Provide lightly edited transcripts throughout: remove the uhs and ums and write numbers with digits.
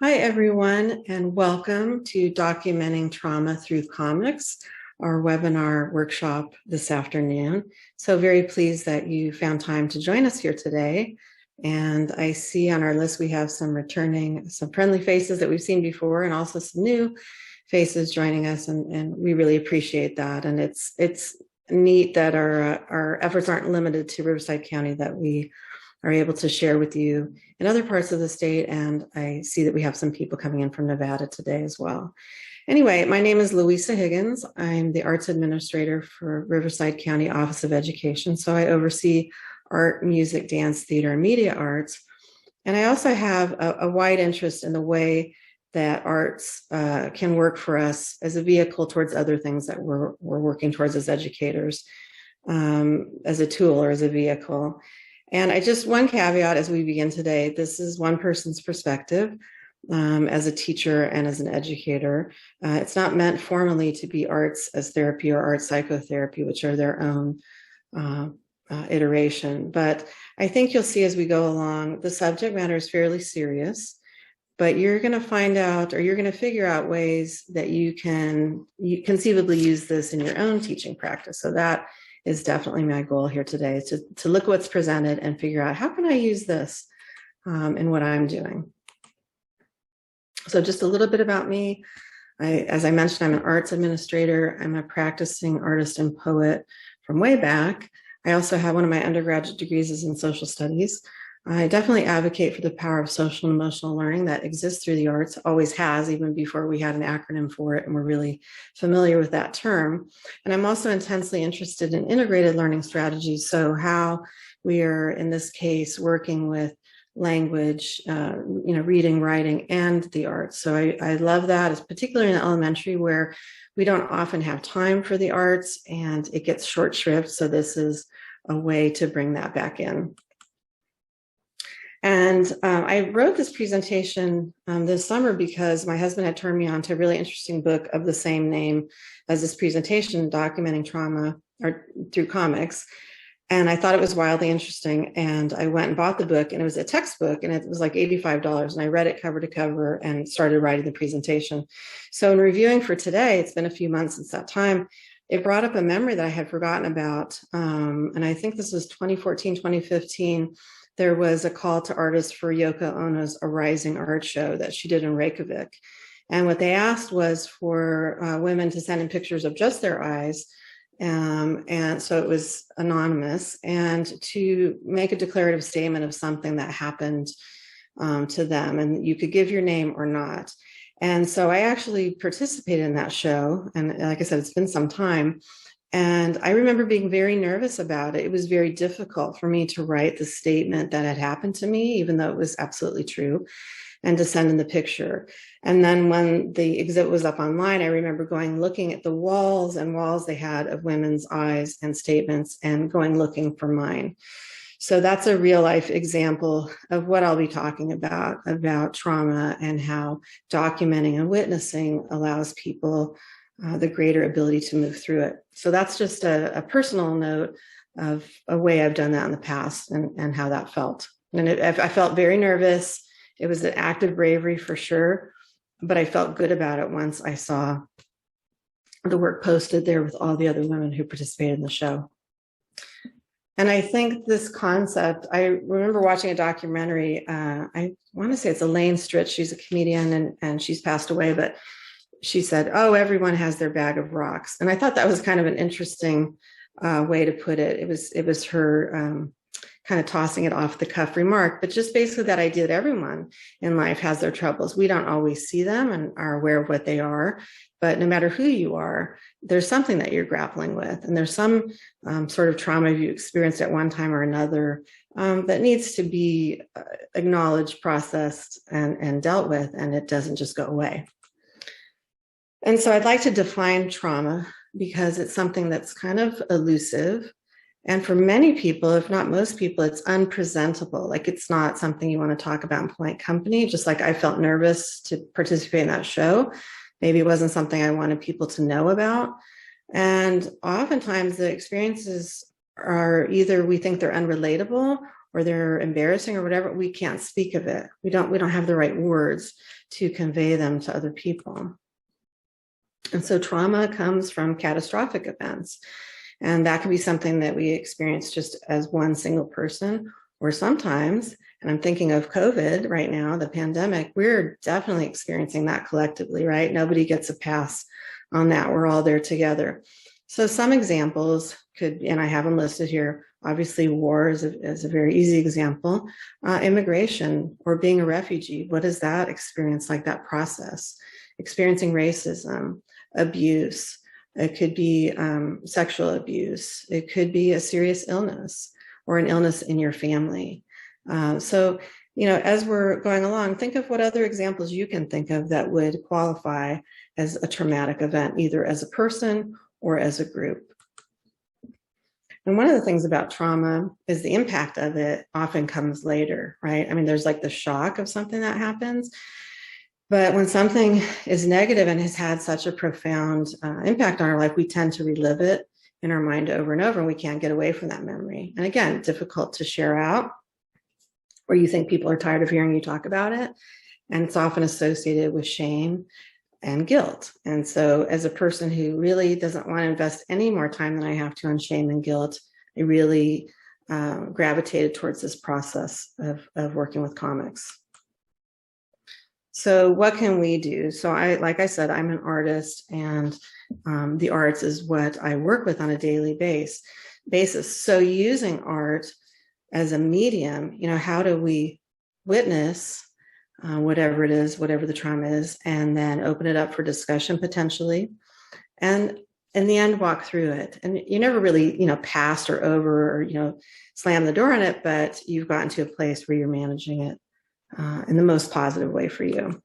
Hi, everyone, and welcome to Documenting Trauma Through Comics, our webinar workshop this afternoon. So very pleased that you found time to join us here today. And I see on our list we have some friendly faces that we've seen before, and also some new faces joining us, and we really appreciate that. And it's neat that our efforts aren't limited to Riverside County, that we are able to share with you in other parts of the state. And I see that we have some people coming in from Nevada today as well. Anyway, my name is Louisa Higgins. I'm the Arts Administrator for Riverside County Office of Education. So I oversee art, music, dance, theater, and media arts. And I also have a wide interest in the way that arts can work for us as a vehicle towards other things that we're working towards as educators, as a tool or as a vehicle. And one caveat as we begin today: this is one person's perspective as a teacher and as an educator. It's not meant formally to be arts as therapy or art psychotherapy, which are their own iteration. But I think you'll see as we go along, the subject matter is fairly serious, but you're going to find out, or you're going to figure out ways that you conceivably use this in your own teaching practice. So that is definitely my goal here today, to look at what's presented and figure out, how can I use this in what I'm doing? So just a little bit about me. As I mentioned, I'm an arts administrator. I'm a practicing artist and poet from way back. I also have one of my undergraduate degrees is in social studies. I definitely advocate for the power of social and emotional learning that exists through the arts, always has, even before we had an acronym for it, and we're really familiar with that term. And I'm also intensely interested in integrated learning strategies, so how we are, in this case, working with language, reading, writing, and the arts. So I love that, it's particularly in elementary, where we don't often have time for the arts and it gets short shrift. So this is a way to bring that back in. And I wrote this presentation this summer because my husband had turned me on to a really interesting book of the same name as this presentation, Documenting Trauma Through Comics. And I thought it was wildly interesting. And I went and bought the book, and it was a textbook, and it was like $85. And I read it cover to cover and started writing the presentation. So in reviewing for today, it's been a few months since that time, it brought up a memory that I had forgotten about. And I think this was 2014, 2015. There was a call to artists for Yoko Ono's A Rising art show that she did in Reykjavik. And what they asked was for women to send in pictures of just their eyes. And so it was anonymous, and to make a declarative statement of something that happened to them. And you could give your name or not. And so I actually participated in that show. And like I said, it's been some time. And I remember being very nervous about it. It was very difficult for me to write the statement that had happened to me, even though it was absolutely true, and to send in the picture. And then when the exhibit was up online, I remember looking at the walls and walls they had of women's eyes and statements, and going looking for mine. So that's a real life example of what I'll be talking about trauma, and how documenting and witnessing allows people the greater ability to move through it. So that's just a personal note of a way I've done that in the past, and how that felt. And I felt very nervous. It was an act of bravery for sure, but I felt good about it once I saw the work posted there with all the other women who participated in the show. And I think this concept, I remember watching a documentary, I want to say it's Elaine Stritch, she's a comedian, and she's passed away, but she said, "Oh, everyone has their bag of rocks." And I thought that was kind of an interesting way to put it. It was her kind of tossing it off the cuff remark, but just basically that idea that everyone in life has their troubles. We don't always see them and are aware of what they are, but no matter who you are, there's something that you're grappling with. And there's some sort of trauma you experienced at one time or another that needs to be acknowledged, processed, and dealt with, and it doesn't just go away. And so I'd like to define trauma, because it's something that's kind of elusive. And for many people, if not most people, it's unpresentable. Like, it's not something you want to talk about in polite company. Just like I felt nervous to participate in that show. Maybe it wasn't something I wanted people to know about. And oftentimes the experiences are either we think they're unrelatable, or they're embarrassing or whatever, we can't speak of it. We don't have the right words to convey them to other people. And so trauma comes from catastrophic events. And that can be something that we experience just as one single person, or sometimes, and I'm thinking of COVID right now, the pandemic, we're definitely experiencing that collectively, right? Nobody gets a pass on that. We're all there together. So some examples could, and I have them listed here, obviously war is a very easy example. Immigration or being a refugee, what is that experience like, that process? Experiencing racism, abuse. It could be sexual abuse. It could be a serious illness or an illness in your family. So, as we're going along, think of what other examples you can think of that would qualify as a traumatic event, either as a person or as a group. And one of the things about trauma is the impact of it often comes later, right? I mean, there's like the shock of something that happens. But when something is negative and has had such a profound impact on our life, we tend to relive it in our mind over and over, and we can't get away from that memory. And again, difficult to share out, or you think people are tired of hearing you talk about it. And it's often associated with shame and guilt. And so as a person who really doesn't want to invest any more time than I have to on shame and guilt, I really gravitated towards this process of working with comics. So what can we do? So like I said, I'm an artist, and the arts is what I work with on a daily basis. So using art as a medium, how do we witness whatever it is, whatever the trauma is, and then open it up for discussion potentially, and in the end, walk through it. And you never really, passed or over or, slam the door on it, but you've gotten to a place where you're managing it in the most positive way for you.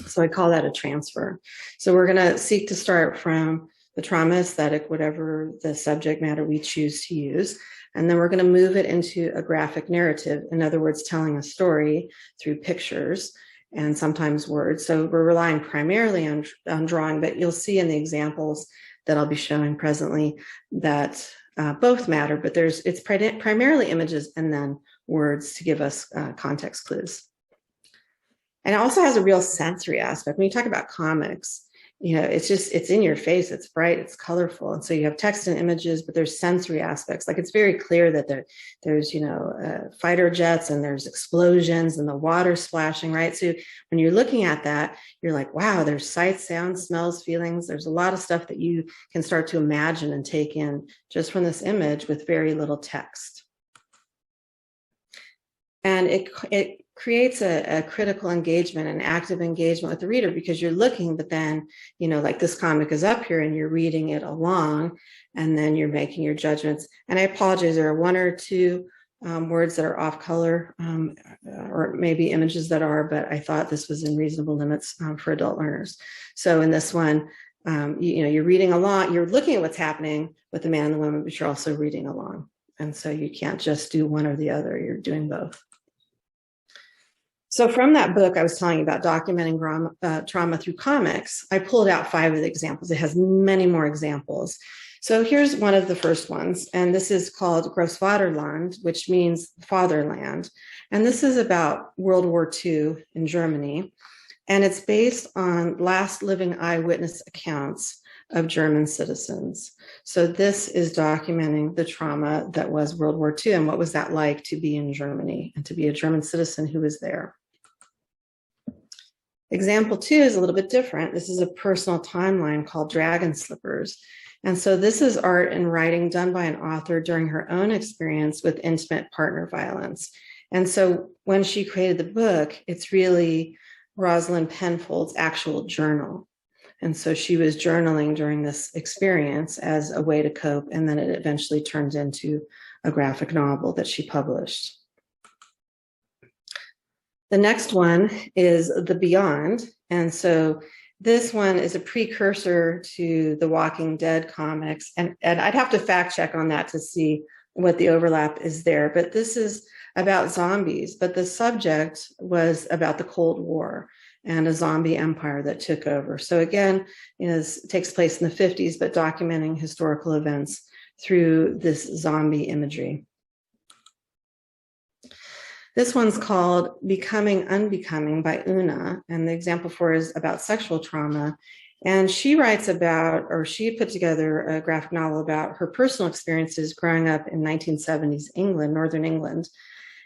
So I call that a transfer. So we're going to seek to start from the trauma aesthetic, whatever the subject matter we choose to use. And then we're going to move it into a graphic narrative. In other words, telling a story through pictures and sometimes words. So we're relying primarily on drawing, but you'll see in the examples that I'll be showing presently that both matter, but it's primarily images and then words to give us context clues. And it also has a real sensory aspect. When you talk about comics, it's in your face, it's bright, it's colorful. And so you have text and images, but there's sensory aspects. Like it's very clear that there's fighter jets and there's explosions and the water splashing, right? So when you're looking at that, you're like, wow, there's sights, sounds, smells, feelings. There's a lot of stuff that you can start to imagine and take in just from this image with very little text. And it creates a critical engagement, an active engagement with the reader, because you're looking, but then, like this comic is up here and you're reading it along, and then you're making your judgments. And I apologize, there are one or two words that are off color, or maybe images that are, but I thought this was in reasonable limits for adult learners. So in this one, you're reading along, you're looking at what's happening with the man and the woman, but you're also reading along. And so you can't just do one or the other, you're doing both. So from that book I was telling you about, documenting trauma through comics, I pulled out 5 of the examples. It has many more examples. So here's one of the first ones, and this is called Großvaterland, which means fatherland. And this is about World War II in Germany. And it's based on last living eyewitness accounts of German citizens. So this is documenting the trauma that was World War II and what was that like to be in Germany and to be a German citizen who was there. Example 2 is a little bit different. This is a personal timeline called Dragon Slippers. And so this is art and writing done by an author during her own experience with intimate partner violence. And so when she created the book, it's really Rosalind Penfold's actual journal. And so she was journaling during this experience as a way to cope, and then it eventually turned into a graphic novel that she published. The next one is The Beyond. And so this one is a precursor to the Walking Dead comics. And I'd have to fact check on that to see what the overlap is there. But this is about zombies. But the subject was about the Cold War and a zombie empire that took over. So again, it takes place in the 50s, but documenting historical events through this zombie imagery. This one's called Becoming Unbecoming by Una, and the example for it is about sexual trauma. And she writes about, or she put together a graphic novel about her personal experiences growing up in 1970s England, Northern England.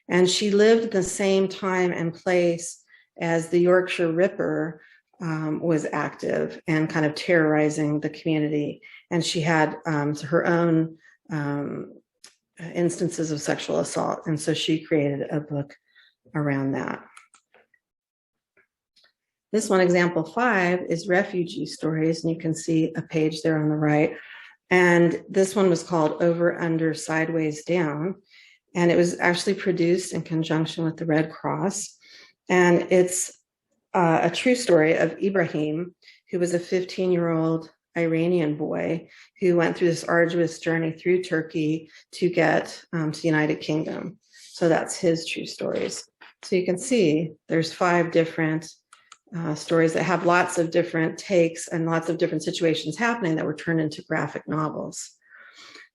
And she lived in the same time and place as the Yorkshire Ripper was active and kind of terrorizing the community. And she had her own instances of sexual assault. And so she created a book around that. This one, example 5, is refugee stories. And you can see a page there on the right. And this one was called Over, Under, Sideways, Down. And it was actually produced in conjunction with the Red Cross. And it's a true story of Ibrahim, who was a 15-year-old Iranian boy who went through this arduous journey through Turkey to get to the United Kingdom. So that's his true stories. So you can see there's 5 different stories that have lots of different takes and lots of different situations happening that were turned into graphic novels.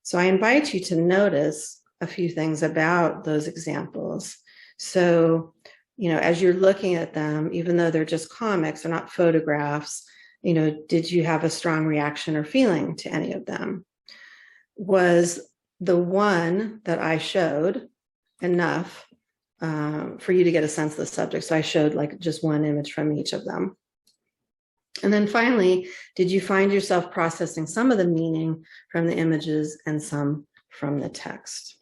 So I invite you to notice a few things about those examples. So, as you're looking at them, even though they're just comics, they're not photographs, did you have a strong reaction or feeling to any of them? Was the one that I showed enough for you to get a sense of the subject? So I showed like just one image from each of them. And then finally, did you find yourself processing some of the meaning from the images and some from the text?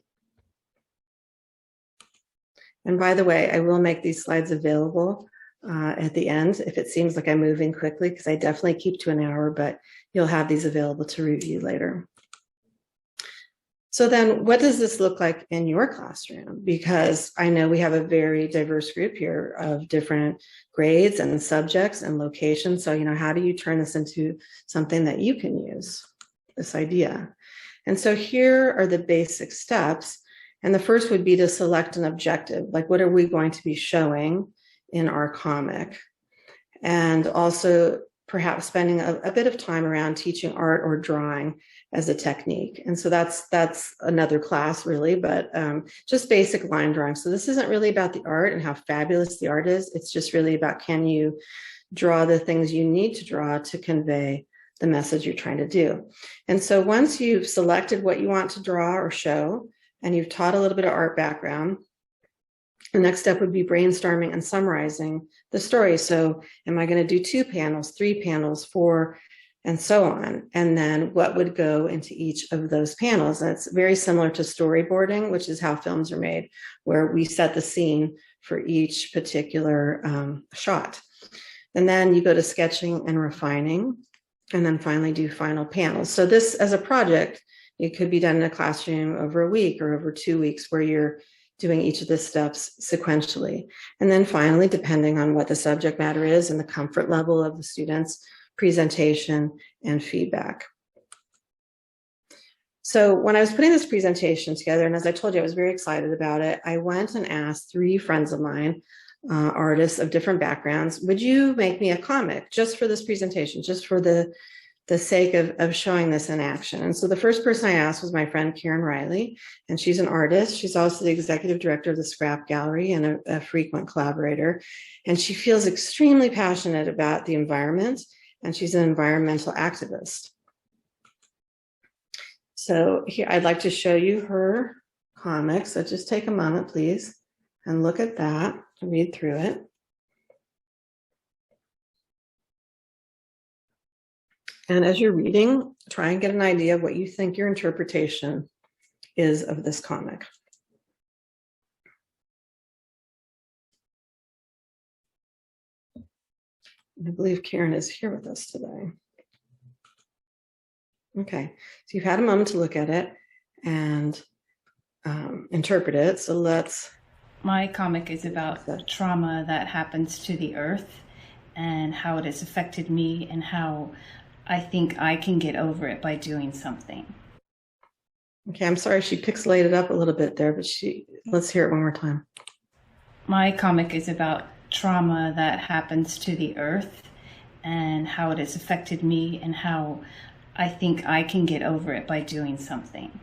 And by the way, I will make these slides available at the end if it seems like I'm moving quickly, because I definitely keep to an hour, but you'll have these available to review later. So then what does this look like in your classroom? Because I know we have a very diverse group here of different grades and subjects and locations. So, how do you turn this into something that you can use, this idea? And so here are the basic steps. And the first would be to select an objective, like what are we going to be showing in our comic? And also perhaps spending a bit of time around teaching art or drawing as a technique. And so that's another class really, but just basic line drawing. So this isn't really about the art and how fabulous the art is. It's just really about, can you draw the things you need to draw to convey the message you're trying to do? And so once you've selected what you want to draw or show, and you've taught a little bit of art background, the next step would be brainstorming and summarizing the story. So am I going to do 2 panels, 3 panels, 4, and so on? And then what would go into each of those panels? And it's very similar to storyboarding, which is how films are made, where we set the scene for each particular shot. And then you go to sketching and refining, and then finally do final panels. So this, as a project, it could be done in a classroom over a week or over 2 weeks, where you're doing each of the steps sequentially. And then finally, depending on what the subject matter is and the comfort level of the students, presentation and feedback. So when I was putting this presentation together, and as I told you, I was very excited about it, I went and asked 3 friends of mine, artists of different backgrounds, would you make me a comic just for this presentation, just for the sake of showing this in action? And so the first person I asked was my friend Karen Riley, and she's an artist. She's also the executive director of the Scrap Gallery and a frequent collaborator. And she feels extremely passionate about the environment, and she's an environmental activist. So here, I'd like to show you her comic. So just take a moment, please, and look at that, read through it. And as you're reading, try and get an idea of what you think your interpretation is of this comic. I believe Karen is here with us today. Okay, so you've had a moment to look at it and interpret it. So let's. My comic is about the trauma that happens to the earth and how it has affected me and how I think I can get over it by doing something. Okay, I'm sorry she pixelated up a little bit there, but let's hear it one more time. My comic is about trauma that happens to the earth and how it has affected me and how I think I can get over it by doing something.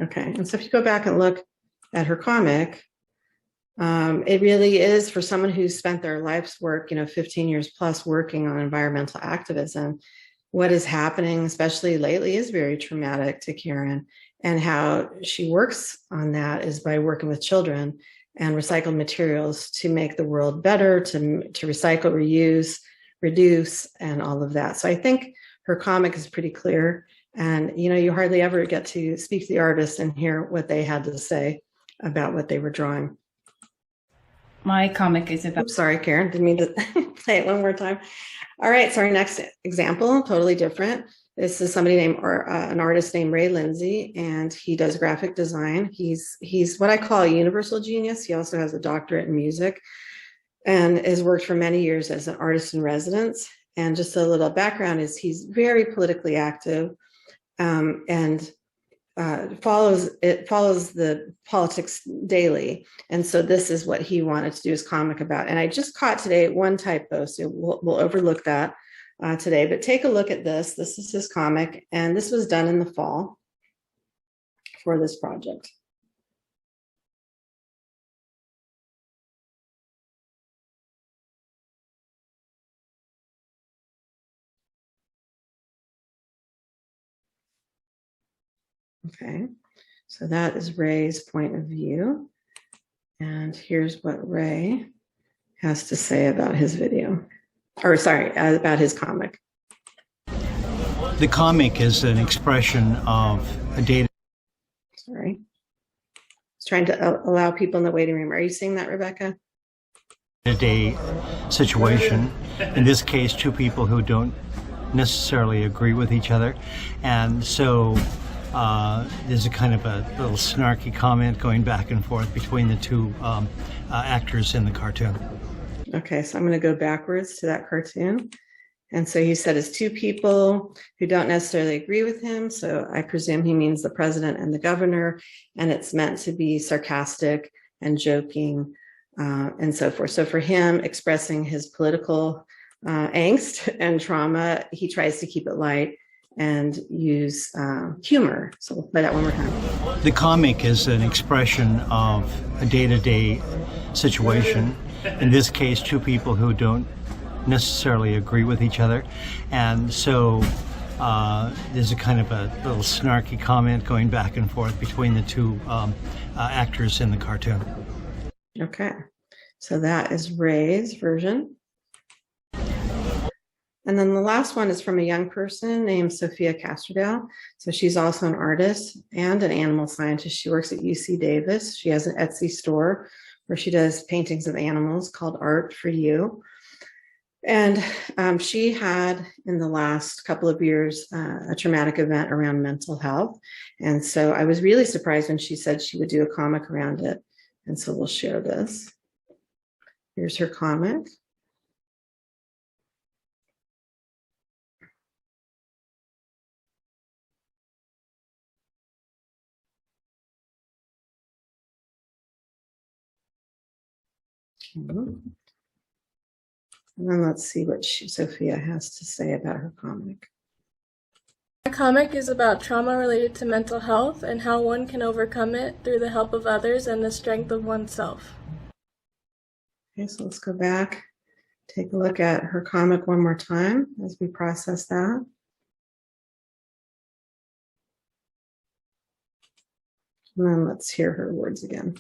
Okay, and so if you go back and look at her comic, It really is for someone who's spent their life's work, 15 years plus working on environmental activism. What is happening, especially lately, is very traumatic to Karen. And how she works on that is by working with children and recycled materials to make the world better, to recycle, reuse, reduce, and all of that. So I think her comic is pretty clear. And, you hardly ever get to speak to the artist and hear what they had to say about what they were drawing. My comic is about... Oops, sorry, Karen, didn't mean to play it one more time. All right, so our next example, totally different. This is somebody named, or an artist named Ray Lindsay, and he does graphic design. He's what I call a universal genius. He also has a doctorate in music and has worked for many years as an artist in residence. And just a little background is he's very politically active, and follows the politics daily. And so this is what he wanted to do his comic about. And I just caught today one typo, so we'll overlook that today. But take a look at this. This is his comic, and this was done in the fall for this project. Okay, so that is Ray's point of view. And here's what Ray has to say about his video, or sorry, about his comic. The comic is an expression of a data. Sorry. I was trying to allow people in the waiting room. Are you seeing that, Rebecca? Day situation. In this case, two people who don't necessarily agree with each other. And so there's a kind of a little snarky comment going back and forth between the two actors in the cartoon. Okay, so I'm going to go backwards to that cartoon. And so he said it's two people who don't necessarily agree with him. So I presume he means the president and the governor, and it's meant to be sarcastic and joking and so forth. So for him, expressing his political angst and trauma, he tries to keep it light and use humor. So we'll play that one more time. The comic is an expression of a day-to-day situation. In this case, two people who don't necessarily agree with each other. And so there's a kind of a little snarky comment going back and forth between the two actors in the cartoon. Okay, so that is Ray's version. And then the last one is from a young person named Sophia Castrodale. So she's also an artist and an animal scientist. She works at UC Davis. She has an Etsy store where she does paintings of animals called Art for You. And she had, in the last couple of years, a traumatic event around mental health. And so I was really surprised when she said she would do a comic around it. And so we'll share this. Here's her comic. And then let's see what Sophia has to say about her comic. My comic is about trauma related to mental health and how one can overcome it through the help of others and the strength of oneself. Okay, so let's go back, take a look at her comic one more time as we process that. And then let's hear her words again.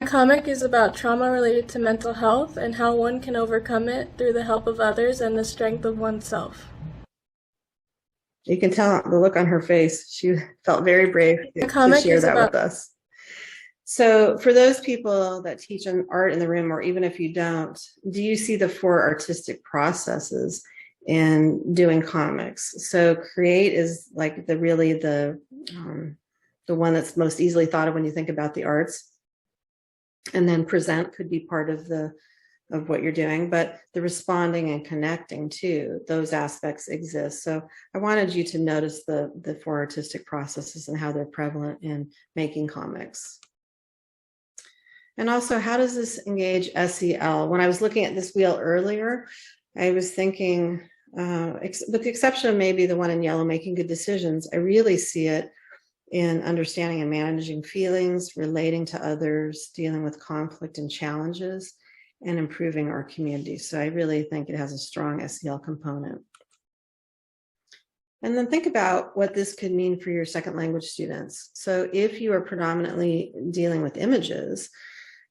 My comic is about trauma related to mental health and how one can overcome it through the help of others and the strength of oneself. You can tell the look on her face. She felt very brave to share that with us. So for those people that teach an art in the room, or even if you don't, do you see the 4 artistic processes in doing comics? So create is like the one that's most easily thought of when you think about the arts. And then present could be part of what you're doing, but the responding and connecting too, those aspects exist. So I wanted you to notice the 4 artistic processes and how they're prevalent in making comics. And also, how does this engage SEL? When I was looking at this wheel earlier, I was thinking, with the exception of maybe the one in yellow, making good decisions, I really see it in understanding and managing feelings, relating to others, dealing with conflict and challenges, and improving our community. So I really think it has a strong SEL component. And then think about what this could mean for your second language students. So if you are predominantly dealing with images,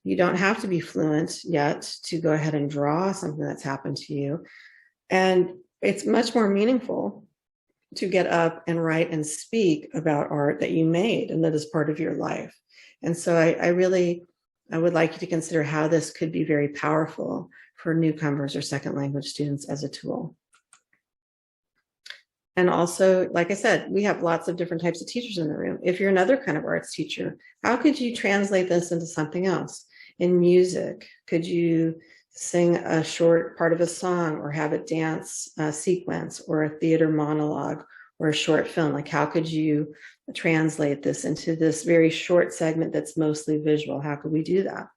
you don't have to be fluent yet to go ahead and draw something that's happened to you. And it's much more meaningful to get up and write and speak about art that you made and that is part of your life. And so I would like you to consider how this could be very powerful for newcomers or second language students as a tool. And also, like I said, we have lots of different types of teachers in the room. If you're another kind of arts teacher, how could you translate this into something else? In music, could you sing a short part of a song or have a dance sequence or a theater monologue or a short film? Like, how could you translate this into this very short segment that's mostly visual? How could we do that?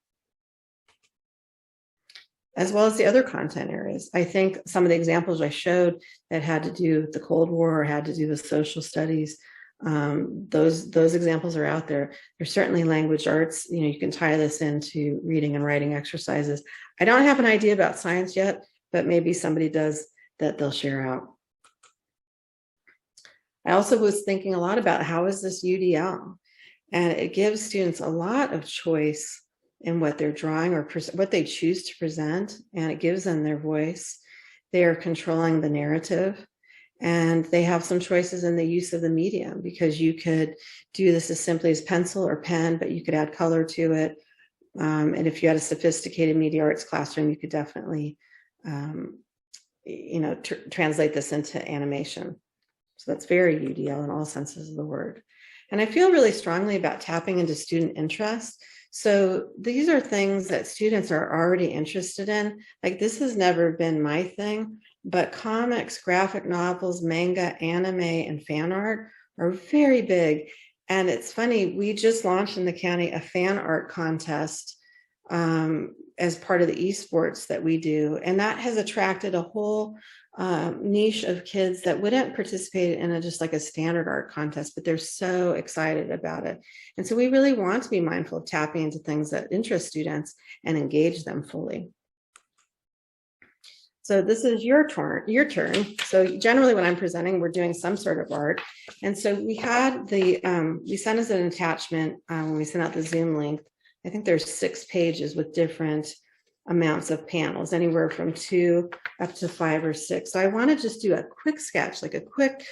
As well as the other content areas. I think some of the examples I showed that had to do with the Cold War or had to do with social studies, those examples are out there. There's certainly language arts. You know, you can tie this into reading and writing exercises. I don't have an idea about science yet, but maybe somebody does that they'll share out. I also was thinking a lot about how is this UDL? And it gives students a lot of choice in what they're drawing or what they choose to present, and it gives them their voice. They are controlling the narrative, and they have some choices in the use of the medium, because you could do this as simply as pencil or pen, but you could add color to it. And if you had a sophisticated media arts classroom, you could definitely, translate this into animation. So that's very UDL in all senses of the word. And I feel really strongly about tapping into student interest. So these are things that students are already interested in. Like, this has never been my thing, but comics, graphic novels, manga, anime, and fan art are very big. And it's funny, we just launched in the county a fan art contest as part of the esports that we do. And that has attracted a whole niche of kids that wouldn't participate in just like a standard art contest, but they're so excited about it. And so we really want to be mindful of tapping into things that interest students and engage them fully. So this is your turn. So generally when I'm presenting, we're doing some sort of art. And so we had we sent us an attachment when we sent out the Zoom link. I think there's 6 pages with different amounts of panels, anywhere from 2 up to 5 or 6. So I want to just do a quick sketch, like a quick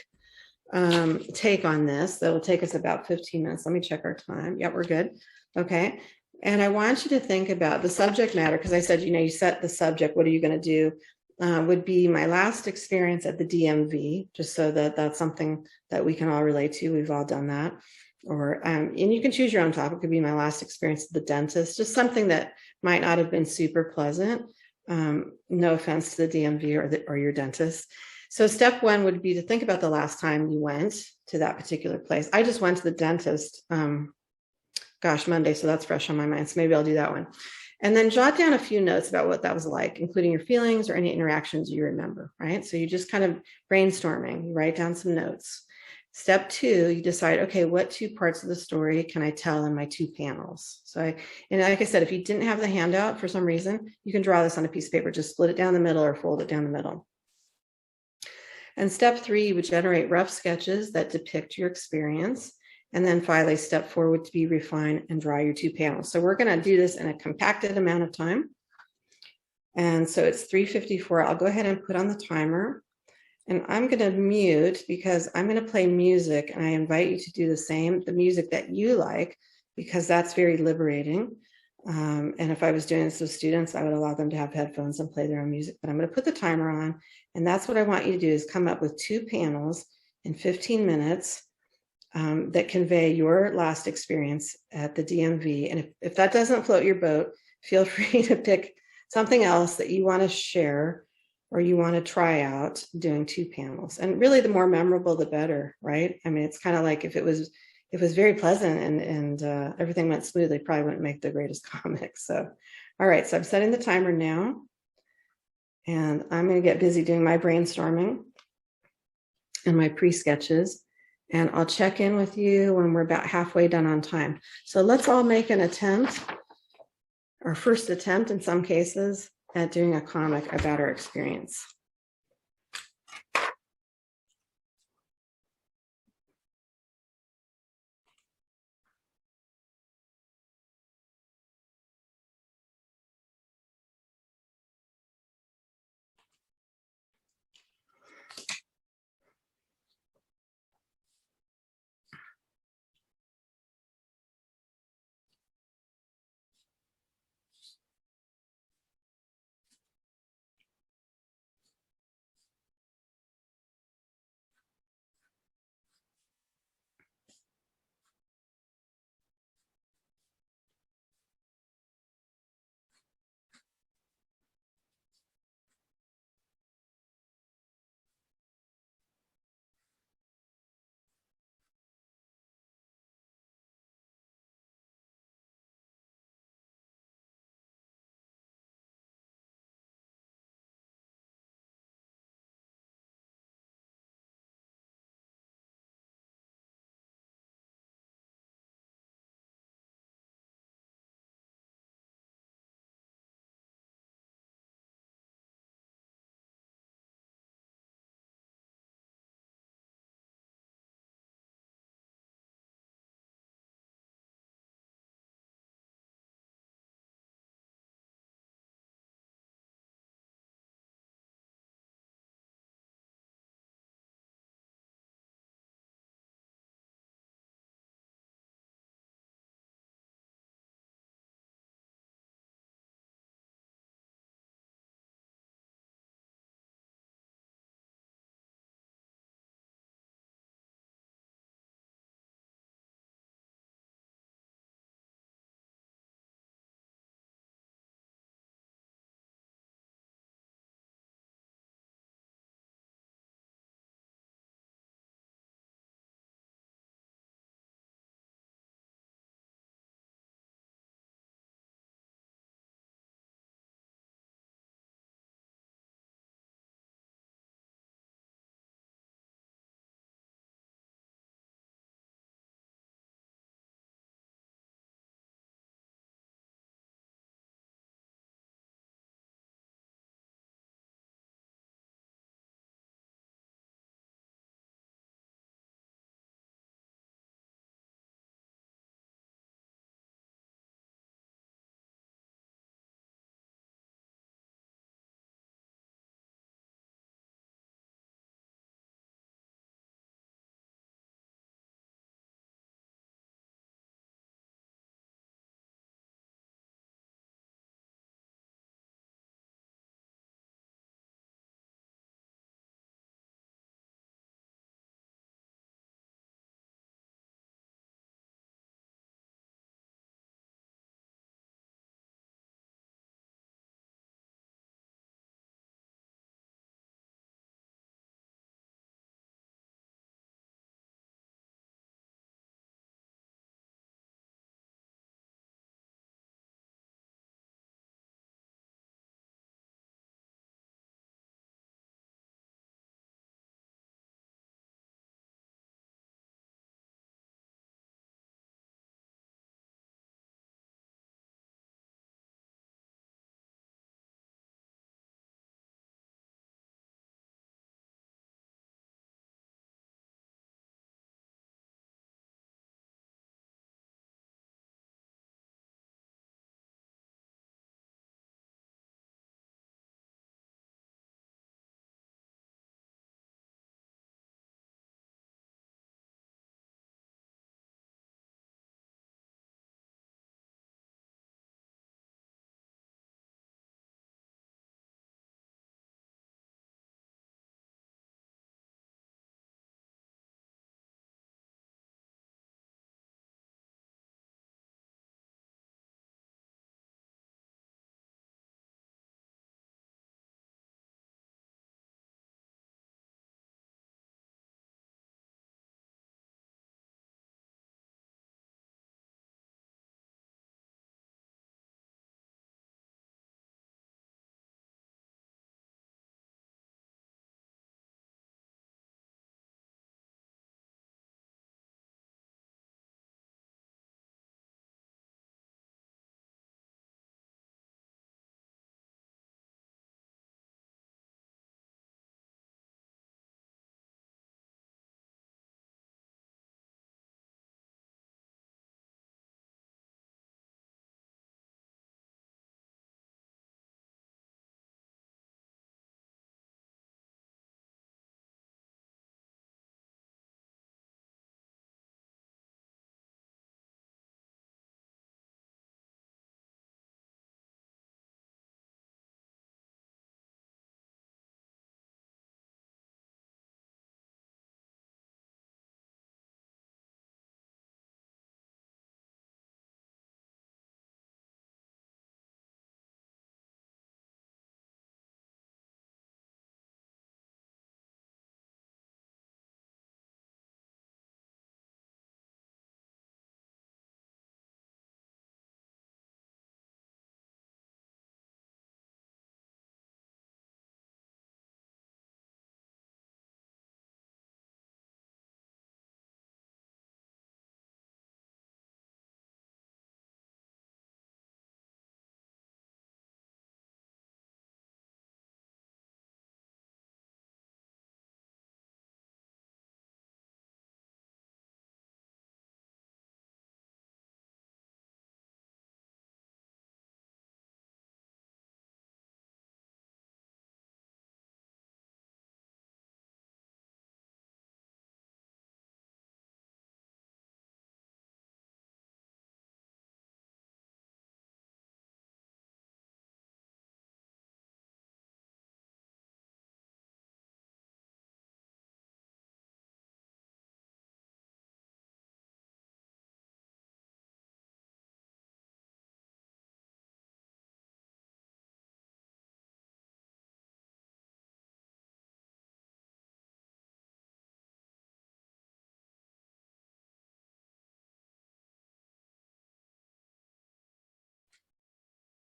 take on this. That will take us about 15 minutes. Let me check our time. Yeah, we're good. Okay. And I want you to think about the subject matter, because I said, you set the subject. What are you going to do? Would be my last experience at the DMV, just so that that's something that we can all relate to. We've all done that. Or, and you can choose your own topic. It could be my last experience at the dentist, just something that might not have been super pleasant. No offense to the DMV or your dentist. So step 1 would be to think about the last time you went to that particular place. I just went to the dentist, Monday, so that's fresh on my mind. So maybe I'll do that one. And then jot down a few notes about what that was like, including your feelings or any interactions you remember, right? So you just kind of brainstorming, you write down some notes. Step 2, you decide, okay, what 2 parts of the story can I tell in my 2 panels? And like I said, if you didn't have the handout for some reason, you can draw this on a piece of paper, just split it down the middle or fold it down the middle. And step 3, you would generate rough sketches that depict your experience. And then finally, step 4 would be refine and draw your 2 panels. So we're going to do this in a compacted amount of time. And so it's 3:54. I'll go ahead and put on the timer. And I'm going to mute, because I'm going to play music, and I invite you to do the same, the music that you like, because that's very liberating. And if I was doing this with students, I would allow them to have headphones and play their own music. But I'm going to put the timer on, and that's what I want you to do, is come up with 2 panels in 15 minutes that convey your last experience at the DMV. And if that doesn't float your boat, feel free to pick something else that you want to share or you want to try out doing 2 panels. And really, the more memorable, the better, right? I mean, it's kind of like if it was very pleasant and everything went smoothly, probably wouldn't make the greatest comic. So, all right, so I'm setting the timer now, and I'm going to get busy doing my brainstorming and my pre-sketches. And I'll check in with you when we're about halfway done on time. So let's all make an attempt, our first attempt in some cases, at doing a comic about our experience.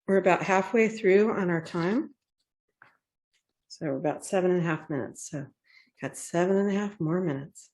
We're about halfway through on our time. So we're about 7.5 minutes. So got 7.5 more minutes.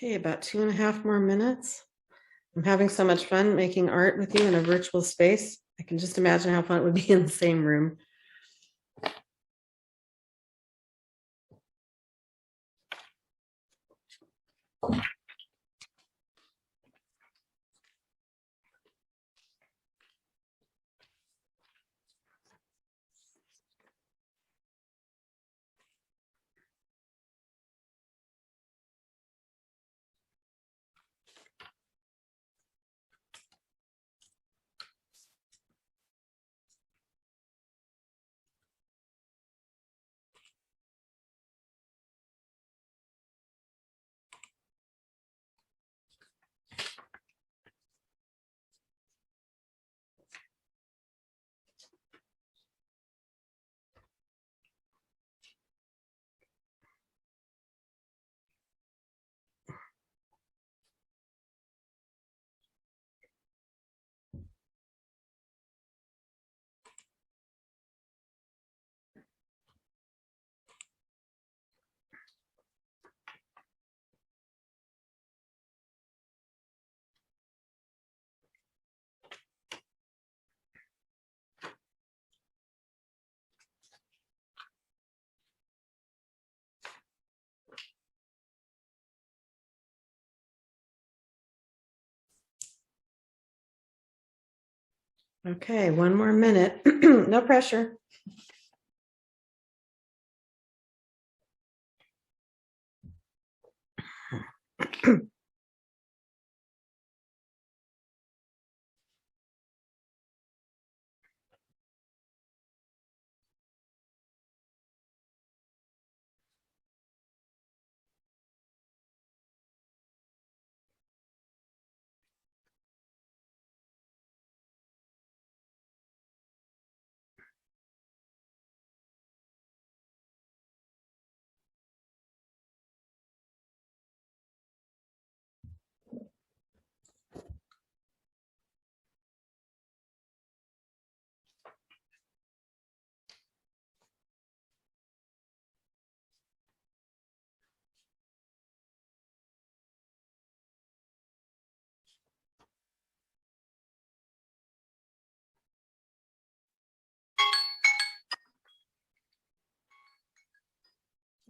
Okay, about 2.5 more minutes. I'm having so much fun making art with you in a virtual space. I can just imagine how fun it would be in the same room. Okay, one more minute. No pressure.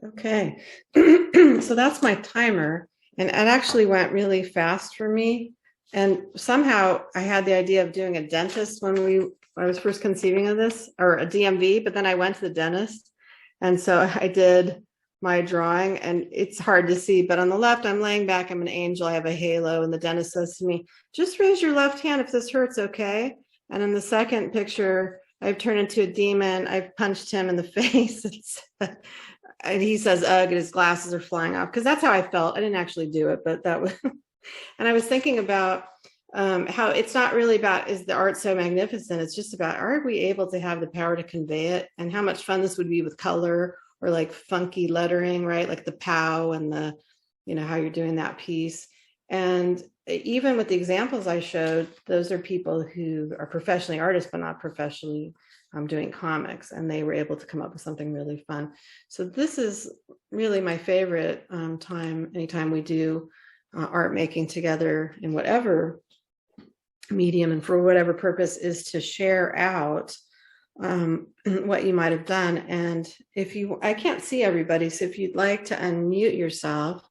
Okay, so that's my timer, and it actually went really fast for me. And somehow I had the idea of doing a dentist when I was first conceiving of this, or a DMV, but then I went to the dentist, and so I did my drawing, and it's hard to see, but on the left, I'm laying back, I'm an angel, I have a halo, and the dentist says to me, just raise your left hand if this hurts, okay? And in the second picture, I've turned into a demon, I've punched him in the face, and he says, ugh, and his glasses are flying off, because that's how I felt. I didn't actually do it, but that was, and I was thinking about how it's not really about, is the art so magnificent? It's just about, are we able to have the power to convey it, and how much fun this would be with color or like funky lettering, right? Like the POW and the, how you're doing that piece. And even with the examples I showed, those are people who are professionally artists, but not professionally doing comics, and they were able to come up with something really fun. So this is really my favorite time, anytime we do art making together in whatever medium and for whatever purpose, is to share out what you might have done. And I can't see everybody, so if you'd like to unmute yourself,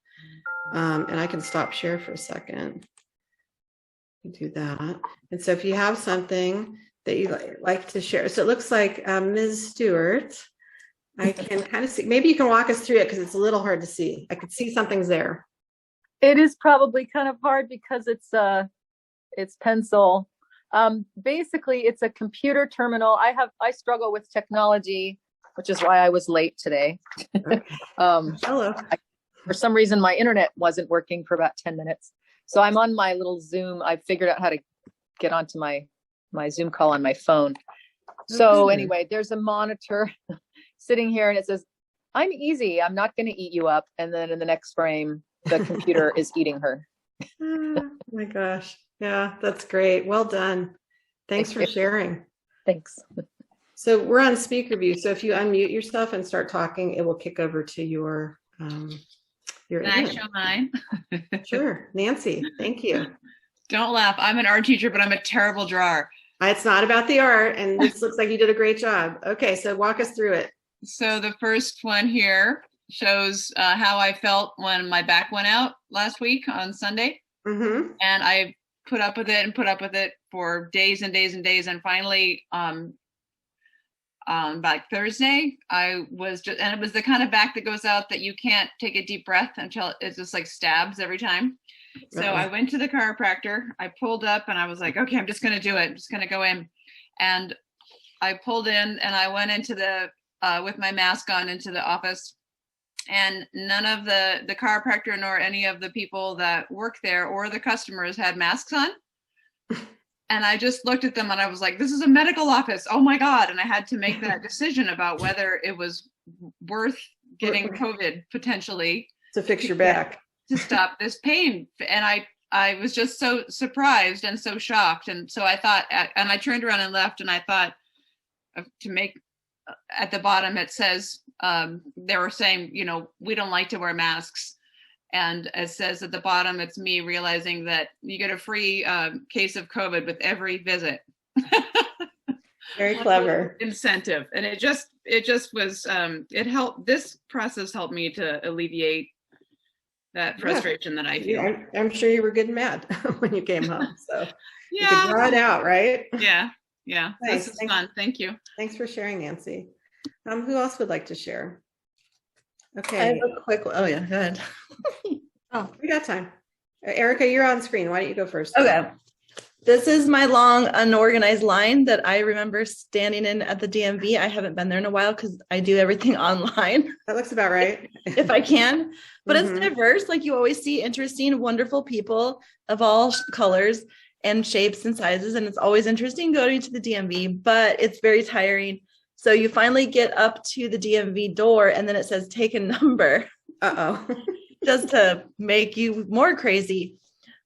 and I can stop share for a second, you do that. And so if you have something that you like to share, so it looks like Ms. Stewart, I can kind of see, maybe you can walk us through it, because it's a little hard to see. I could see something's there. It is probably kind of hard because it's pencil. Basically, it's a computer terminal. I struggle with technology, which is why I was late today. Okay. Hello. For some reason, my internet wasn't working for about 10 minutes. So I'm on my little Zoom. I figured out how to get onto my Zoom call on my phone. So anyway, there's a monitor sitting here, and it says, I'm easy. I'm not going to eat you up. And then in the next frame, the computer is eating her. Oh my gosh. Yeah, that's great. Well done. Thanks for sharing. Thanks. So we're on speaker view. So if you unmute yourself and start talking, it will kick over to your Can I show mine? Sure. Nancy, thank you. Don't laugh. I'm an art teacher, but I'm a terrible drawer. It's not about the art, and this looks like you did a great job. Okay, so walk us through it. So the first one here shows how I felt when my back went out last week on Sunday. Mm-hmm. And I put up with it and put up with it for days and days and days. And finally, like Thursday, I was just, and it was the kind of back that goes out that you can't take a deep breath until it just like stabs every time. So I went to the chiropractor, I pulled up and I was like, okay, I'm just going to do it. I'm just going to go in. And I pulled in and I went into the, with my mask on into the office, and none of the chiropractor nor any of the people that work there or the customers had masks on. And I just looked at them and I was like, this is a medical office. Oh my God. And I had to make that decision about whether it was worth getting COVID potentially To fix your back. to stop this pain. And I was just so surprised and so shocked. And so I thought, and I turned around and left, and I thought to make, at the bottom, it says, they were saying, you know, we don't like to wear masks. And it says at the bottom, it's me realizing that you get a free case of COVID with every visit. Very clever. Incentive. And it just was, it helped, this process helped me to alleviate that frustration that I feel. Yeah, I'm sure you were good and mad when you came home. So you could Yeah. draw it out, right? Yeah. Yeah. Nice. This is fun. Thank you. Thanks for sharing, Nancy. Who else would like to share? I Okay, have a quick one. Oh yeah, go ahead. we got time. Erica, you're on screen. Why don't you go first? Okay. This is my long unorganized line that I remember standing in at the DMV. I haven't been there in a while because I do everything online That looks about right. if I can. But Mhm. it's diverse. Like you always see interesting, wonderful people of all colors and shapes and sizes. And it's always interesting going to the DMV, but it's very tiring. So you finally get up to the DMV door and then it says take a number Uh-oh. just to make you more crazy.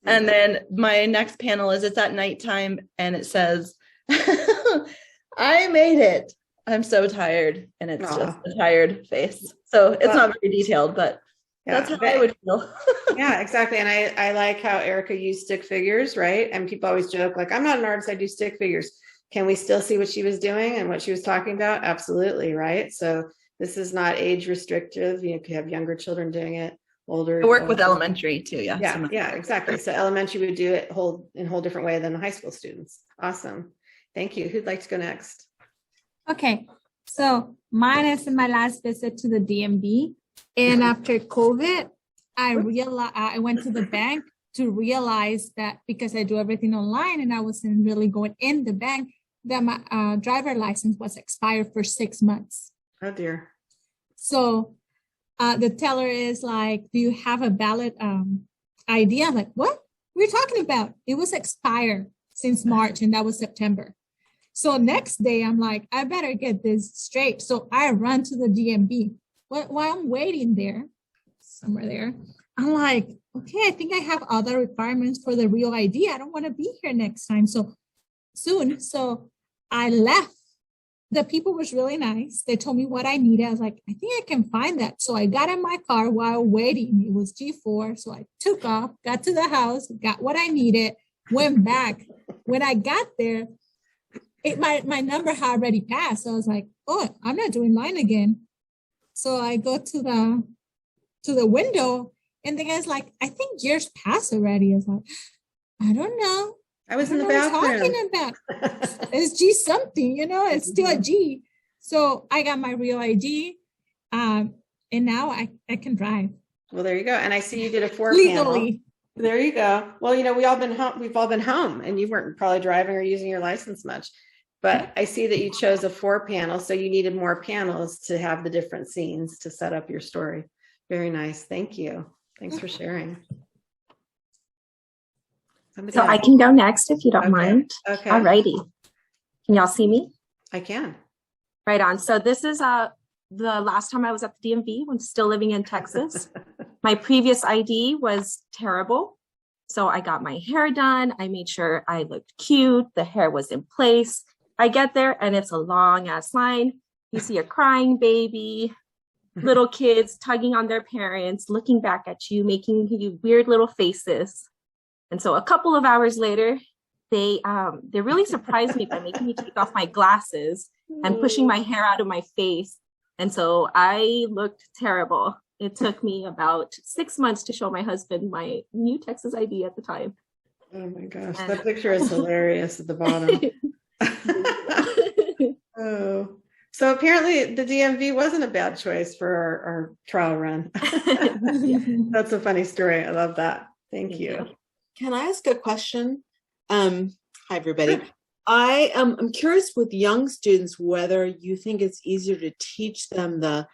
And then my next panel is it's at nighttime and it says, I made it. I'm so tired. And it's just a tired face. So it's not very detailed, but that's how I would feel. Yeah, exactly. And I like how Erica used stick figures, right? And people always joke, like, I'm not an artist, I do stick figures. Can we still see what she was doing and what she was talking about? Absolutely, right? So this is not age restrictive. You could have younger children doing it, older. I work with elementary too. Yeah. Yeah, exactly. So elementary would do it in a whole different way than the high school students. Awesome. Thank you. Who'd like to go next? Okay, so mine is my last visit to the DMV, and after COVID, I went to the bank to realize that because I do everything online and I wasn't really going in the bank, that my driver license was expired for 6 months. Oh dear. So the teller is like, "Do you have a valid ID?" I'm like, "What? We're talking about? It was expired since March, and that was September." So next day, I'm like, I better get this straight. So I run to the DMV. While I'm waiting there, somewhere there, I'm like, okay, I think I have other requirements for the real ID. I don't want to be here next time. So soon. So I left. The people was really nice. They told me what I needed. I was like, I think I can find that. So I got in my car while waiting. It was G4. So I took off, got to the house, got what I needed, went back. When I got there, my number had already passed. So I was like, oh, I'm not doing line again. So I go to the window and the guy's like, I think yours passed already. I was like, I don't know. I was in the What are bathroom. you talking about? It's G something, it's still a G. So I got my real ID, and now I can drive Well, there you go. And I see you did a 4-panel. legally. There you go. Well, we've all been home, and you weren't probably driving or using your license much. But I see that you chose a 4-panel, so you needed more panels to have the different scenes to set up your story. Very nice. Thank you. Thanks for sharing. Somebody So I else? can go next if you don't Okay. mind. Okay. Alrighty. Can y'all see me? I can. Right on. So this is the last time I was at the DMV when still living in Texas. My previous ID was terrible. So I got my hair done. I made sure I looked cute. The hair was in place. I get there and it's a long ass line. You see a crying baby, little kids tugging on their parents, looking back at you, making you weird little faces. And so a couple of hours later, they really surprised me by making me take off my glasses and pushing my hair out of my face. And so I looked terrible. It took me about 6 months to show my husband my new Texas ID at the time. Oh my gosh, that picture is hilarious at the bottom. Oh, so apparently the DMV wasn't a bad choice for our trial run. That's a funny story. I love that. Thank you. Can I ask a question? Hi, everybody. I'm curious with young students whether you think it's easier to teach them to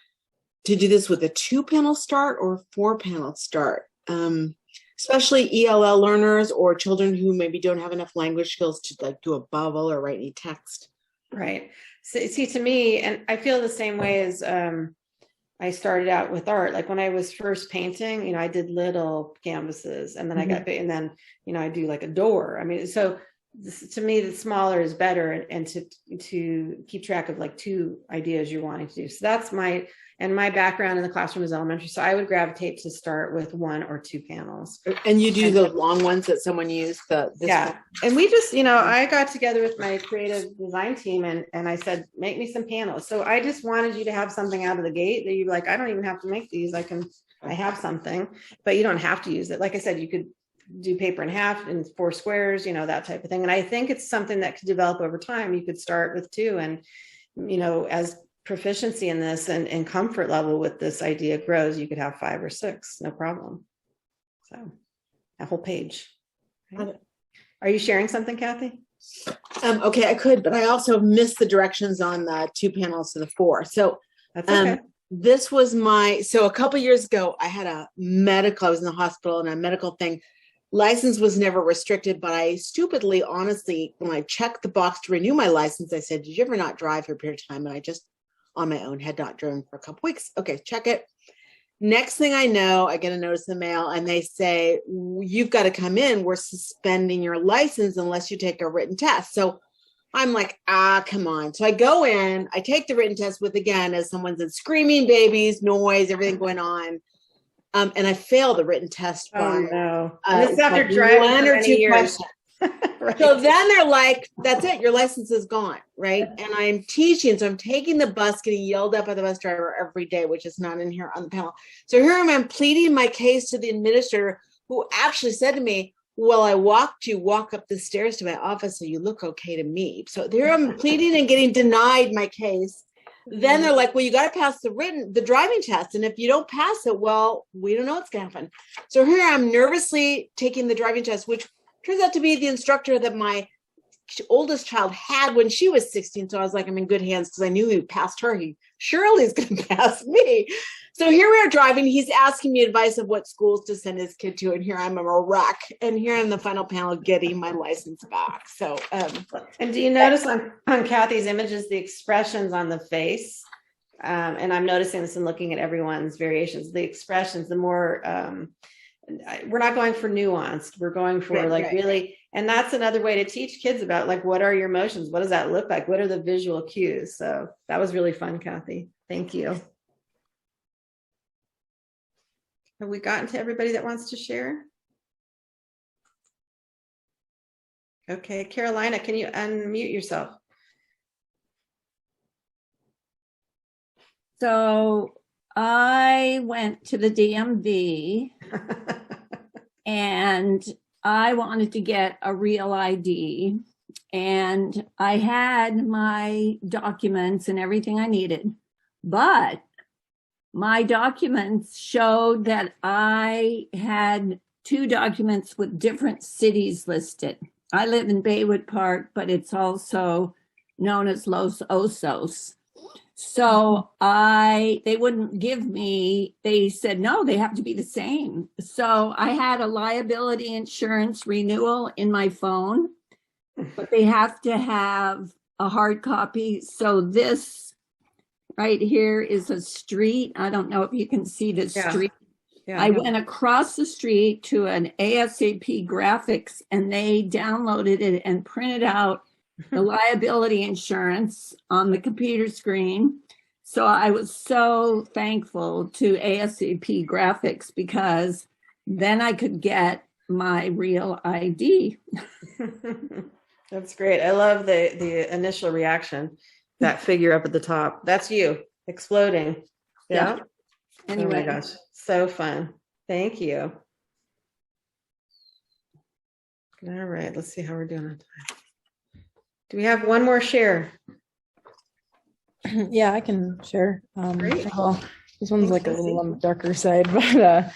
do this with a 2-panel start or a 4-panel start, especially ELL learners or children who maybe don't have enough language skills to like do a bubble or write any text. Right. So, see, to me, and I feel the same way as I started out with art. Like when I was first painting, I did little canvases, and then I got big, and then I do like a door. I mean, so to me, the smaller is better, and to keep track of like 2 ideas you're wanting to do. So that's my background in the classroom is elementary. So I would gravitate to start with 1 or 2 panels. And you do the long ones that someone used? Yeah. And we just, I got together with my creative design team and I said, make me some panels. So I just wanted you to have something out of the gate that you're like, I don't even have to make these. I have something, but you don't have to use it. Like I said, you could do paper in half and 4 squares, that type of thing. And I think it's something that could develop over time. You could start with 2 and, as proficiency in this and comfort level with this idea grows, you could have 5 or 6, no problem. So a whole page. Right? Are you sharing something, Kathy? Okay, I could, but I also missed the directions on the 2 panels to the 4. So that's okay. This was so a couple years ago, I had I was in the hospital and a medical thing. License was never restricted, but I stupidly, honestly, when I checked the box to renew my license, I said, did you ever not drive for a period of time? And I just on my own had not driven for a couple weeks. Okay, check it. Next thing I know, I get a notice in the mail and they say, you've got to come in. We're suspending your license unless you take a written test. So I'm like, come on. So I go in, I take the written test with, again, as someone said, screaming babies, noise, everything going on. And I fail the written test. Oh, no. This is after driving 1 or 2 years. questions. Right. So then they're like, that's it, your license is gone, right? And I'm teaching, so I'm taking the bus, getting yelled at by the bus driver every day, which is not in here on the panel. So here I'm pleading my case to the administrator, who actually said to me, well, I watched you walk up the stairs to my office, so you look okay to me. So there I'm pleading and getting denied my case. Then they're like, well, you got to pass the driving test. And if you don't pass it, well, we don't know what's going to happen. So here I'm nervously taking the driving test, which turns out to be the instructor that my oldest child had when she was 16. So I was like, I'm in good hands because I knew he passed her. He surely is going to pass me. So here we are driving. He's asking me advice of what schools to send his kid to. And here I'm a wreck. And here in the final panel getting my license back. So, and do you notice on Kathy's images, the expressions on the face? And I'm noticing this and looking at everyone's variations, the expressions, the more, we're not going for nuanced. We're going for really, and that's another way to teach kids about like, what are your emotions? What does that look like? What are the visual cues? So that was really fun, Kathy. Thank you. Have we gotten to everybody that wants to share? Okay, Carolina, can you unmute yourself? So I went to the DMV and I wanted to get a real ID, and I had my documents and everything I needed, but my documents showed that I had 2 documents with different cities listed. I live in Baywood Park, but it's also known as Los Osos. So they wouldn't give me, they said, no, they have to be the same. So I had a liability insurance renewal in my phone, but they have to have a hard copy. So this right here is a street. I don't know if you can see the street. Yeah, I went across the street to an ASAP Graphics and they downloaded it and printed out the liability insurance on the computer screen. So I was so thankful to ASAP Graphics because then I could get my real ID. That's great. I love the initial reaction, that figure up at the top. That's you exploding. Yeah. Anyway. Oh my gosh. So fun. Thank you. All right. Let's see how we're doing on time. Do we have one more share? Yeah, I can share. Great. Well, this one's like a little on the darker side, but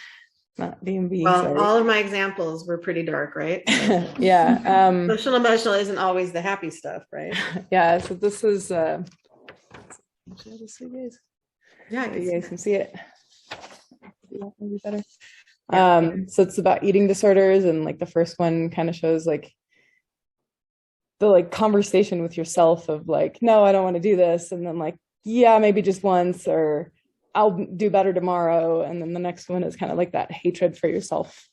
not DMV. Well, sorry. all of my examples were pretty dark, right? So, Yeah. social emotional isn't always the happy stuff, right? Yeah. So this is. Should I just see you guys? Yeah, you guys can see it. Maybe better. So it's about eating disorders, and like the first one kind of shows like the like conversation with yourself of like, no, I don't want to do this, and then like, yeah, maybe just once, or I'll do better tomorrow, and then the next one is kind of like that hatred for yourself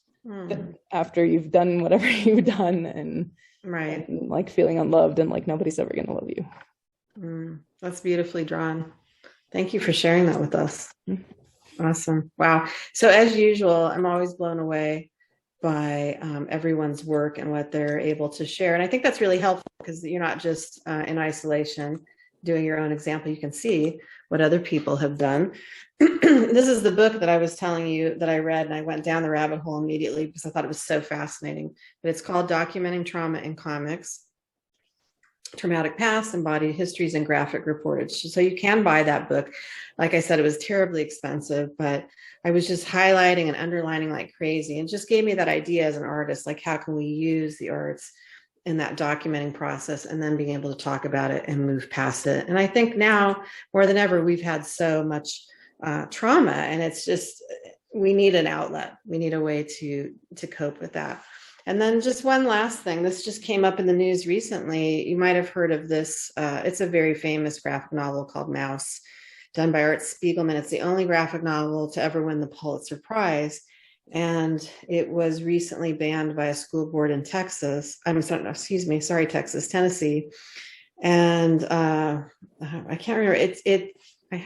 after you've done whatever you've done, and right, and, like feeling unloved and like nobody's ever gonna love you. That's beautifully drawn. Thank you for sharing that with us. Awesome. Wow. So as usual, I'm always blown away by everyone's work and what they're able to share. And I think that's really helpful because you're not just in isolation doing your own example. You can see what other people have done. This is the book that I was telling you that I read, and I went down the rabbit hole immediately because I thought it was so fascinating. But it's called Documenting Trauma in Comics: Traumatic Past, Embodied Histories, and Graphic Reportage. So you can buy that book. Like I said, it was terribly expensive, but I was just highlighting and underlining like crazy, and just gave me that idea as an artist, like how can we use the arts in that documenting process and then being able to talk about it and move past it. And I think now more than ever, we've had so much trauma, and it's just, we need an outlet. We need a way to cope with that. And then just one last thing, this just came up in the news recently. You might have heard of this. It's a very famous graphic novel called Mouse, done by Art Spiegelman. It's the only graphic novel to ever win the Pulitzer Prize. And it was recently banned by a school board in Texas. Texas, Tennessee. And I can't remember,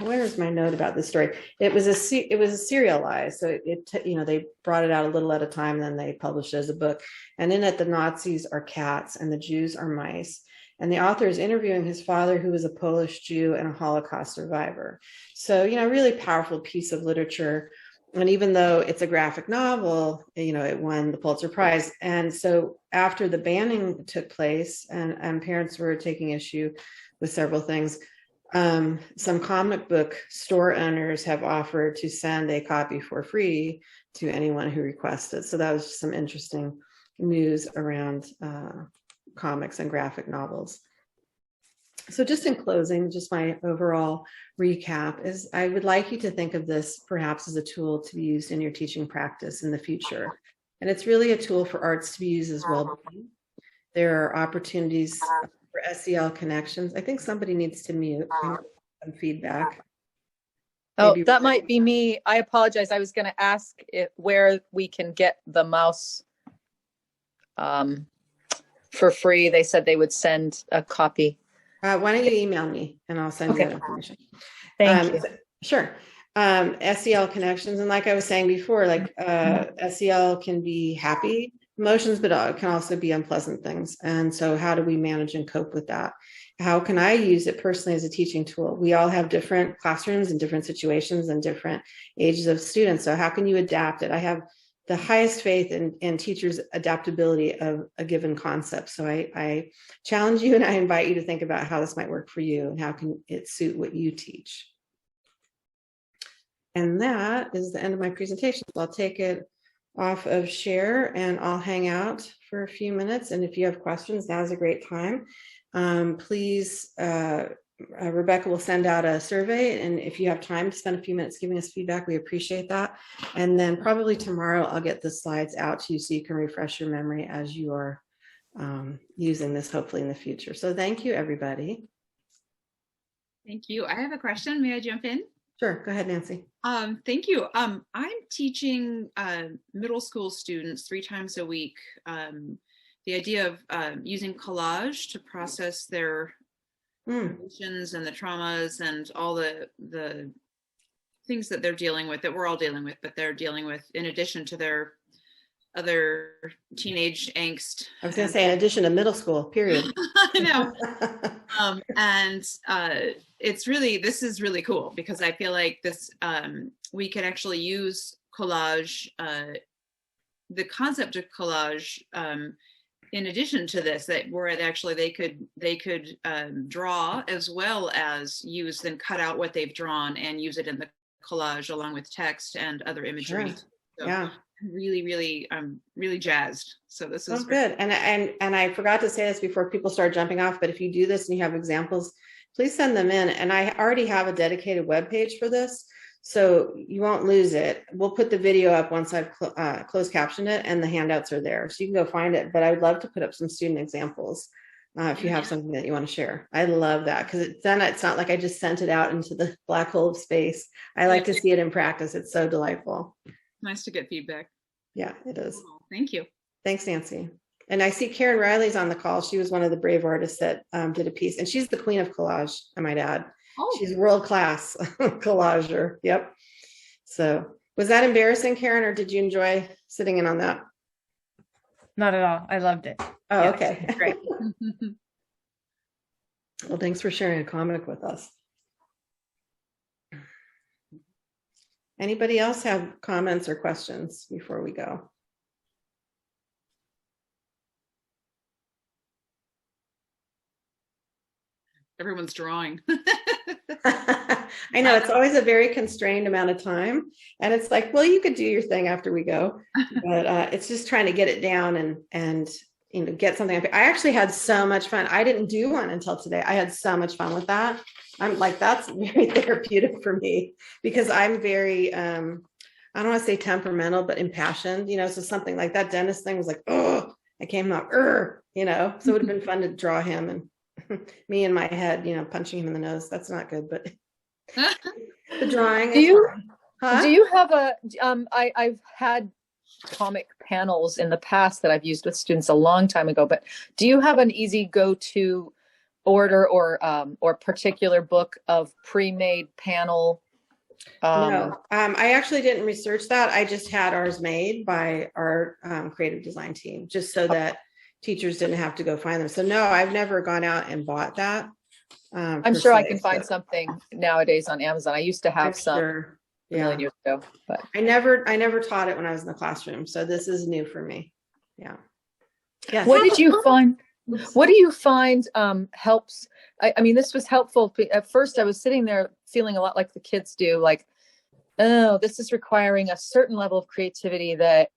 where's my note about this story? It was serialized. So they brought it out a little at a time, then they published it as a book. And in it, the Nazis are cats and the Jews are mice. And the author is interviewing his father, who was a Polish Jew and a Holocaust survivor. So, really powerful piece of literature. And even though it's a graphic novel, it won the Pulitzer Prize. And so after the banning took place and parents were taking issue with several things, some comic book store owners have offered to send a copy for free to anyone who requests it. So that was just some interesting news around comics and graphic novels. So just in closing, just my overall recap is I would like you to think of this perhaps as a tool to be used in your teaching practice in the future. And it's really a tool for arts to be used as well. There are opportunities for SEL connections. I think somebody needs to mute. Some feedback. Oh, that might be me. I apologize. I was going to ask where we can get the mouse for free. They said they would send a copy. Why don't you email me and I'll send you that information. Thank you. Sure. SEL connections. And like I was saying before, like SEL can be happy emotions, but it can also be unpleasant things. And so how do we manage and cope with that? How can I use it personally as a teaching tool? We all have different classrooms and different situations and different ages of students. So how can you adapt it? I have the highest faith in teachers' adaptability of a given concept. So I challenge you and I invite you to think about how this might work for you and how can it suit what you teach. And that is the end of my presentation. So I'll take it off of share and I'll hang out for a few minutes. And if you have questions, now's a great time. Please, Rebecca will send out a survey, and if you have time to spend a few minutes giving us feedback, we appreciate that. And then probably tomorrow I'll get the slides out to you so you can refresh your memory as you are using this hopefully in the future. So thank you, everybody. Thank you. I have a question. May I jump in? Sure. Go ahead, Nancy. Thank you. I'm teaching middle school students 3 times a week. The idea of using collage to process their emotions and the traumas and all the things that they're dealing with, that we're all dealing with, but they're dealing with in addition to their other teenage angst. I was going to say, in addition to middle school, period. I know. And this is really cool because I feel like this, we can actually use collage, the concept of collage, in addition to this, that where it actually they could draw as well as use, then cut out what they've drawn and use it in the collage along with text and other imagery. Sure. So Yeah. I'm really jazzed. So this is good. And I forgot to say this before people start jumping off, but if you do this and you have examples, please send them in. And I already have a dedicated webpage for this, so you won't lose it. We'll put the video up once I've closed captioned it, and the handouts are there, so you can go find it. But I would love to put up some student examples if you have something that you want to share. I love that because it's not like I just sent it out into the black hole of space. I like to see it in practice. It's so delightful. Nice to get feedback. Yeah, it is. Thank you. Thanks, Nancy. And I see Karen Riley's on the call. She was one of the brave artists that did a piece, and she's the queen of collage, I might add. Oh. She's world-class collager. Yep. So was that embarrassing, Karen, or did you enjoy sitting in on that? Not at all. I loved it. Oh, Yeah, okay. great. Well, thanks for sharing a comic with us. Anybody else have comments or questions before we go? Everyone's drawing. I know it's always a very constrained amount of time, and it's like, well, you could do your thing after we go, but it's just trying to get it down and get something up. I actually had so much fun. I didn't do one until today. I had so much fun with that. I'm like, that's very therapeutic for me because I'm very I don't want to say temperamental, but impassioned, so something like that dentist thing was like, oh, I came out, so it would have been fun to draw him and me in my head, punching him in the nose. That's not good, but the drawing. Do you have I've had comic panels in the past that I've used with students a long time ago, but do you have an easy go-to order or particular book of pre-made panel? No, I actually didn't research that. I just had ours made by our creative design team, just so that teachers didn't have to go find them. So no, I've never gone out and bought that. I'm sure I can find something nowadays on Amazon. I used to have some a million years ago, but I never taught it when I was in the classroom. So this is new for me. Yeah. Yes. What did you find? What do you find helps? I mean, this was helpful. At first, I was sitting there feeling a lot like the kids do, like, oh, this is requiring a certain level of creativity that,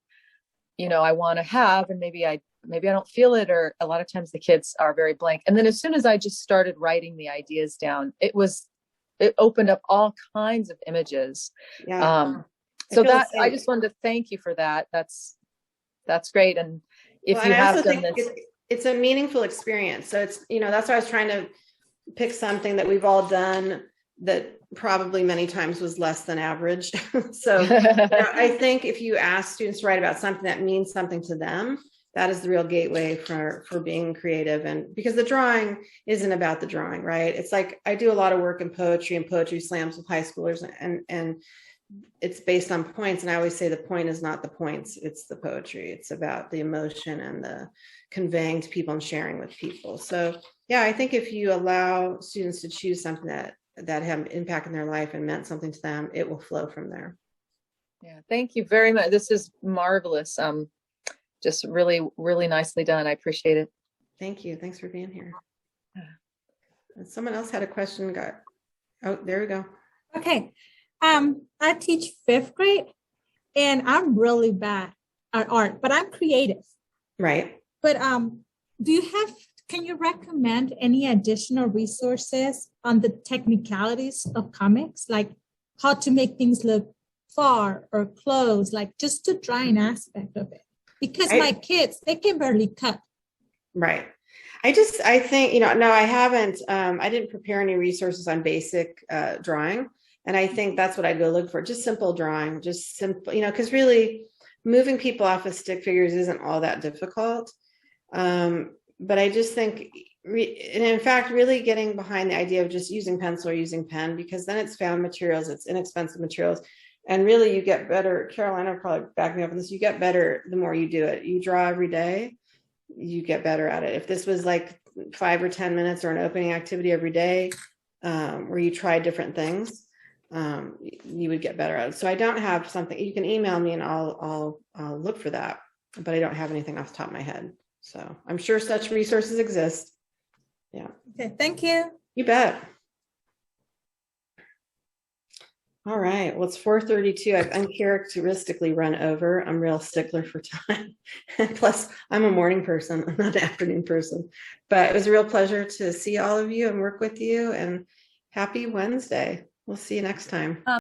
I want to have, and maybe I don't feel it, or a lot of times the kids are very blank. And then as soon as I just started writing the ideas down, it opened up all kinds of images. Yeah. So that I just wanted to thank you for that. That's great. And if you have done this, it's a meaningful experience. So it's, that's why I was trying to pick something that we've all done that probably many times was less than average. So I think if you ask students to write about something that means something to them, that is the real gateway for being creative. And because the drawing isn't about the drawing, right? It's like, I do a lot of work in poetry and poetry slams with high schoolers, and it's based on points. And I always say the point is not the points, it's the poetry. It's about the emotion and the conveying to people and sharing with people. So yeah, I think if you allow students to choose something that had an impact in their life and meant something to them, it will flow from there. Yeah, thank you very much. This is marvelous. Just really, really nicely done. I appreciate it. Thank you. Thanks for being here. Someone else had a question. Oh, there we go. Okay. I teach 5th grade, and I'm really bad at art, but I'm creative. Right. But can you recommend any additional resources on the technicalities of comics, like how to make things look far or close, like just the drawing aspect of it? Because my kids, they can barely cut. Right. I think, no, I haven't, I didn't prepare any resources on basic drawing. And I think that's what I'd go look for. Just simple drawing, just simple, because really moving people off of stick figures isn't all that difficult. But I just think, and in fact, really getting behind the idea of just using pencil or using pen, because then it's found materials, it's inexpensive materials. And really you get better. Carolina will probably back me up on this. You get better the more you do it. You draw every day, you get better at it. If this was like 5 or 10 minutes or an opening activity every day, where you try different things, you would get better at it. So I don't have something. You can email me and I'll look for that, but I don't have anything off the top of my head. So I'm sure such resources exist. Yeah. Okay, thank you. You bet. All right. Well, it's 4:32. I've uncharacteristically run over. I'm real stickler for time. And plus, I'm a morning person. I'm not an afternoon person. But it was a real pleasure to see all of you and work with you. And happy Wednesday. We'll see you next time.